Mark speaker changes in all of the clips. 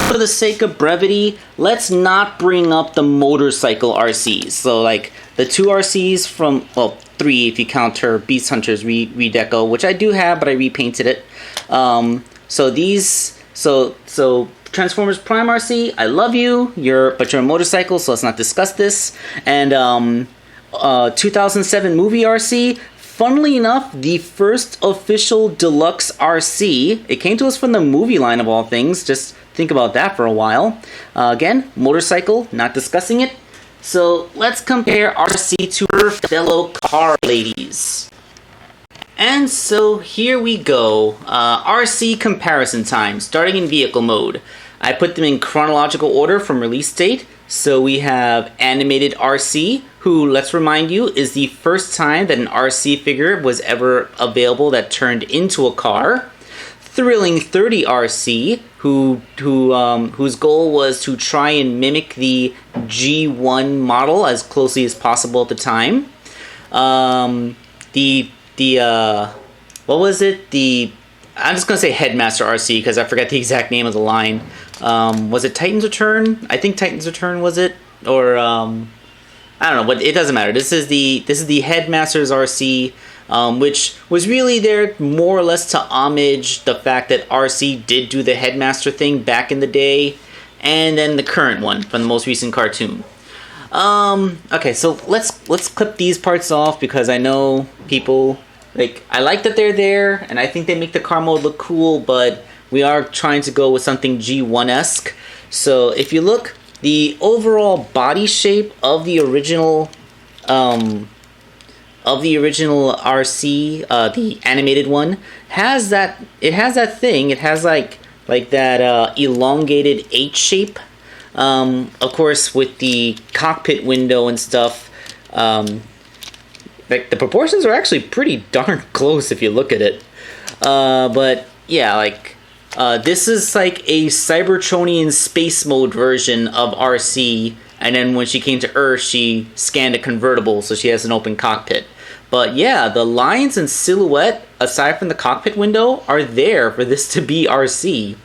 Speaker 1: for the sake of brevity, let's not bring up the motorcycle Arcees. So like the two Arcees from, well, three if you count her Beast Hunters redeco, which I do have, but I repainted it. So Transformers Prime Arcee, I love you. But you're a motorcycle, so let's not discuss this. And 2007 movie Arcee. Funnily enough, the first official deluxe Arcee. It came to us from the movie line of all things. Just think about that for a while. Again, motorcycle, not discussing it. So let's compare Arcee to her fellow car ladies. And so here we go. Arcee comparison time, starting in vehicle mode. I put them in chronological order from release date. So we have animated Arcee, who, let's remind you, is the first time that an Arcee figure was ever available that turned into a car. Thrilling 30 Arcee, whose goal was to try and mimic the G1 model as closely as possible at the time. I'm just gonna say Headmaster Arcee because I forget the exact name of the line. Was it Titan's Return? I think Titan's Return was it, or I don't know, but it doesn't matter. This is the Headmaster's Arcee, which was really there more or less to homage the fact that Arcee did do the Headmaster thing back in the day, and then the current one from the most recent cartoon. Okay, so let's clip these parts off because I know people. I like that they're there, and I think they make the car mode look cool, but we are trying to go with something G1-esque. So if you look, the overall body shape of the original Arcee, the animated one, has that thing. It has like that elongated H shape. Of course, with the cockpit window and stuff. The proportions are actually pretty darn close if you look at it. But yeah, this is like a Cybertronian space mode version of Arcee, and then when she came to Earth, she scanned a convertible, so she has an open cockpit. But yeah, the lines and silhouette, aside from the cockpit window, are there for this to be Arcee.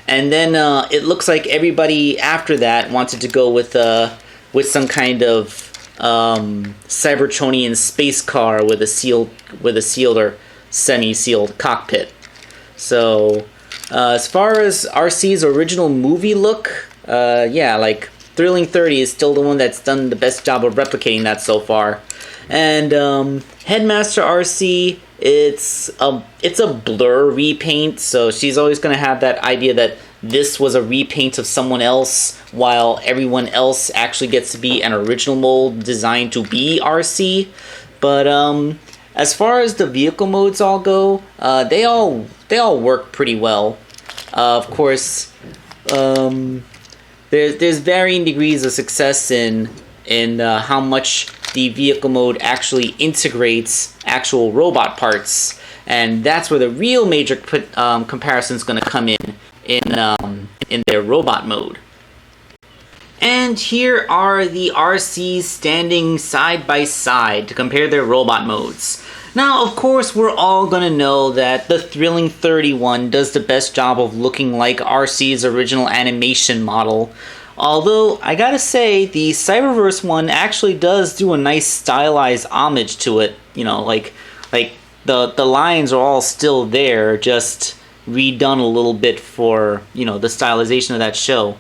Speaker 1: And then it looks like everybody after that wanted to go with some kind of Cybertronian space car with a sealed or semi-sealed cockpit. So as far as Arcee's original movie look, Thrilling 30 is still the one that's done the best job of replicating that so far. And Headmaster Arcee, it's a blur repaint, so she's always going to have that idea that this was a repaint of someone else, while everyone else actually gets to be an original mold designed to be Arcee. But as far as the vehicle modes all go, they all work pretty well. Of course, there's varying degrees of success in how much the vehicle mode actually integrates actual robot parts, and that's where the real major comparison is going to come in their robot mode. And here are the Arcees standing side by side to compare their robot modes. Now, of course, we're all going to know that the Thrilling 31 does the best job of looking like Arcee's original animation model. Although, I gotta say, the Cyberverse one actually does do a nice stylized homage to it. You know, like the lines are all still there, just redone a little bit for, the stylization of that show.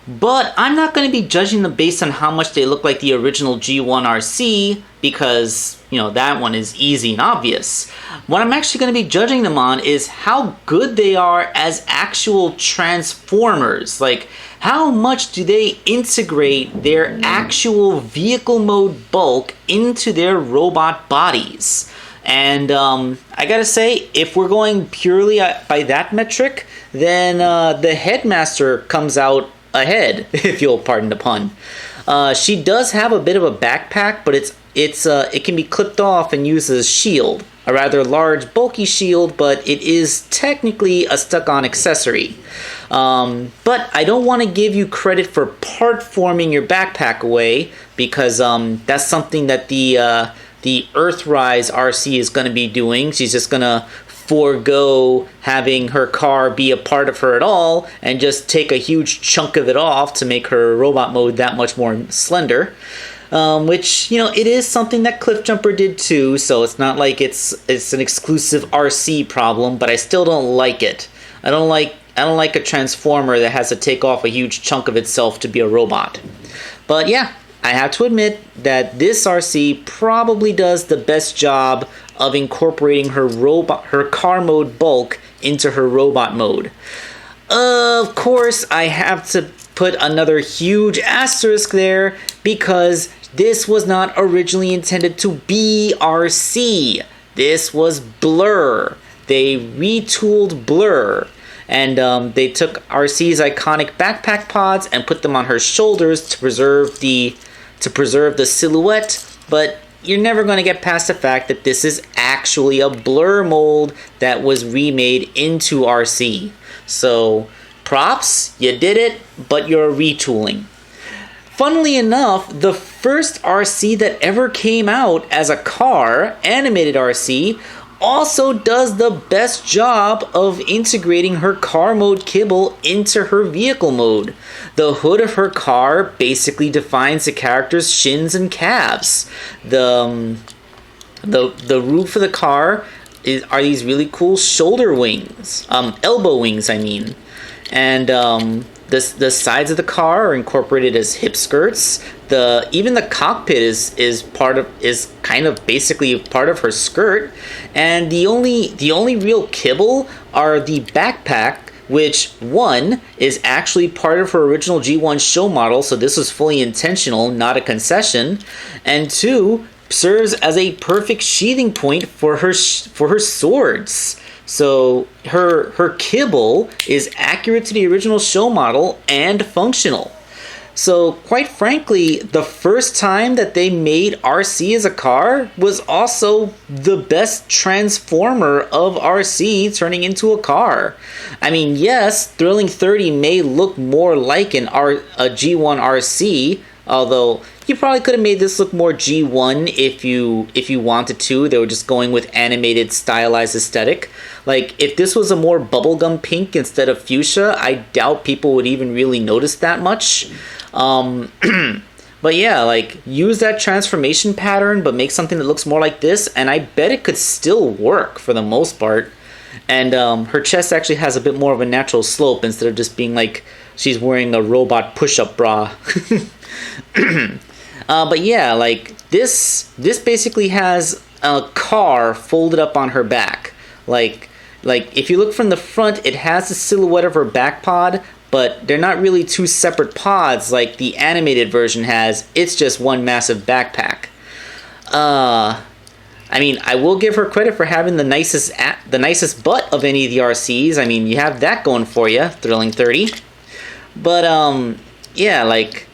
Speaker 1: But I'm not going to be judging them based on how much they look like the original G1 Arcee, because, that one is easy and obvious. What I'm actually going to be judging them on is how good they are as actual Transformers. Like, how much do they integrate their actual vehicle mode bulk into their robot bodies? And I gotta say, if we're going purely by that metric, then the Headmaster comes out ahead, if you'll pardon the pun. She does have a bit of a backpack, but it can be clipped off and used as a shield. A rather large, bulky shield, but it is technically a stuck-on accessory. But I don't want to give you credit for part forming your backpack away, because that's something that the Earthrise Arcee is going to be doing. She's just going to forego having her car be a part of her at all and just take a huge chunk of it off to make her robot mode that much more slender. Which, you know, it is something that Cliffjumper did too, so it's not like it's an exclusive Arcee problem, but I still don't like it. I don't like a transformer that has to take off a huge chunk of itself to be a robot. But yeah, I have to admit that this Arcee probably does the best job of incorporating her car mode bulk into her robot mode. Of course, I have to put another huge asterisk there because this was not originally intended to be Arcee. This was Blur. They retooled Blur. And they took Arcee's iconic backpack pods and put them on her shoulders to preserve the silhouette. But you're never going to get past the fact that this is actually a Blur mold that was remade into Arcee. So, props, you did it, but you're retooling. Funnily enough, the first Arcee that ever came out as a car, animated Arcee, also does the best job of integrating her car mode kibble into her vehicle mode. The hood of her car basically defines the character's shins and calves. The roof of the car are these really cool shoulder wings, elbow wings, I mean. And the sides of the car are incorporated as hip skirts. Even the cockpit is kind of basically part of her skirt, and the only real kibble are the backpack, which one is actually part of her original G1 show model, so this was fully intentional, not a concession, and two serves as a perfect sheathing point for her swords. So her kibble is accurate to the original show model and functional. So quite frankly, the first time that they made Arcee as a car was also the best transformer of Arcee turning into a car. I mean, yes, Thrilling 30 may look more like a G1 Arcee, although you probably could have made this look more G1 if you wanted to. They were just going with animated, stylized aesthetic. Like, if this was a more bubblegum pink instead of fuchsia, I doubt people would even really notice that much. But yeah, like, use that transformation pattern, but make something that looks more like this, and I bet it could still work for the most part. And her chest actually has a bit more of a natural slope instead of just being like she's wearing a robot push-up bra. But yeah, like, this basically has a car folded up on her back. Like if you look from the front, it has the silhouette of her back pod, but they're not really two separate pods like the animated version has. It's just one massive backpack. I mean, I will give her credit for having the nicest butt of any of the Arcees. I mean, you have that going for you, Thrilling 30. But yeah, like,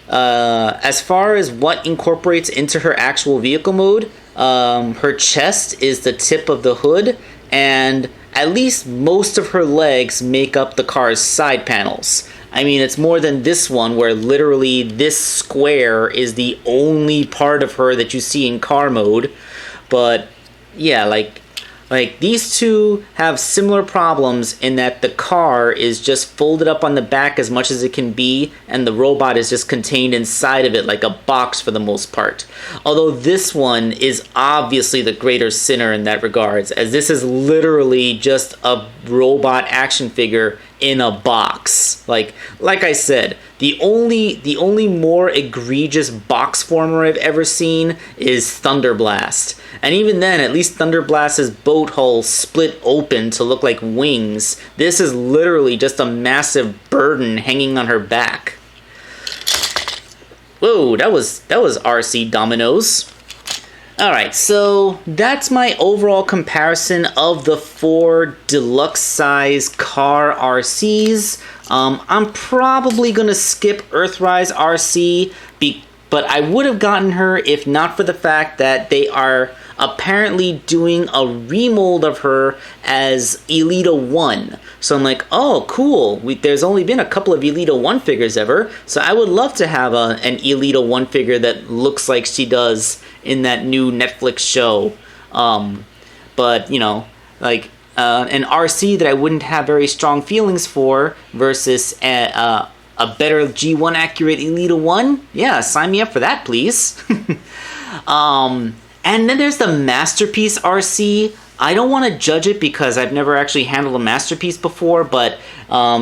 Speaker 1: as far as what incorporates into her actual vehicle mode, her chest is the tip of the hood, and at least most of her legs make up the car's side panels. I mean, it's more than this one, where literally this square is the only part of her that you see in car mode. But yeah, like these two have similar problems in that the car is just folded up on the back as much as it can be, and the robot is just contained inside of it like a box for the most part. Although this one is obviously the greater sinner in that regards, as this is literally just a robot action figure in a box. Like I said, the only more egregious box former I've ever seen is Thunderblast. And even then, at least Thunderblast's boat hull split open to look like wings. This is literally just a massive burden hanging on her back. Whoa, that was Arcee dominoes. Alright, so that's my overall comparison of the 4 deluxe size car Arcees. I'm probably going to skip Earthrise Arcee, but I would have gotten her if not for the fact that they are apparently doing a remold of her as Elita 1. So I'm like, oh, cool. There's only been a couple of Elita 1 figures ever, so I would love to have an Elita 1 figure that looks like she does in that new Netflix show. But, you know, like, an Arcee that I wouldn't have very strong feelings for versus a better G1 accurate Elita 1, yeah, sign me up for that, please. And then there's the Masterpiece Arcee. I don't want to judge it because I've never actually handled a Masterpiece before, but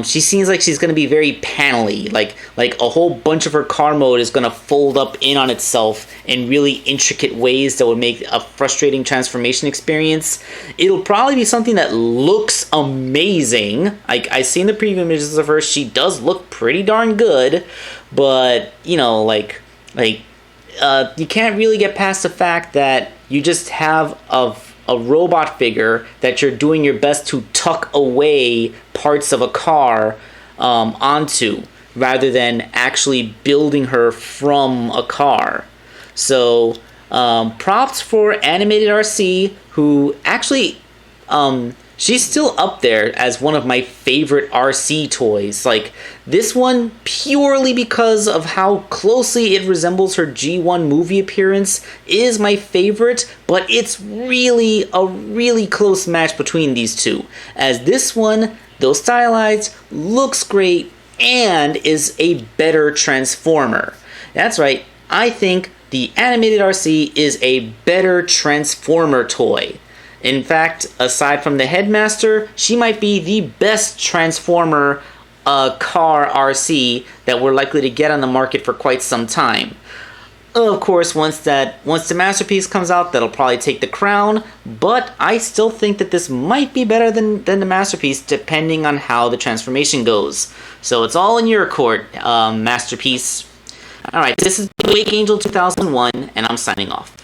Speaker 1: she seems like she's going to be very panely. Like a whole bunch of her car mode is going to fold up in on itself in really intricate ways that would make a frustrating transformation experience. It'll probably be something that looks amazing. I've seen the preview images of her. She does look pretty darn good, but, you know, you can't really get past the fact that you just have a robot figure that you're doing your best to tuck away parts of a car onto, rather than actually building her from a car. So props for Animated Arcee, who actually she's still up there as one of my favorite Arcee toys. Like, this one, purely because of how closely it resembles her G1 movie appearance, is my favorite, but it's really a really close match between these two, as this one, though stylized, looks great and is a better transformer. That's right, I think the Animated Arcee is a better transformer toy. In fact, aside from the Headmaster, she might be the best Transformer car Arcee that we're likely to get on the market for quite some time. Of course, once the Masterpiece comes out, that'll probably take the crown, but I still think that this might be better than the Masterpiece, depending on how the transformation goes. So it's all in your court, Masterpiece. Alright, this is Wakeangel2K1, and I'm signing off.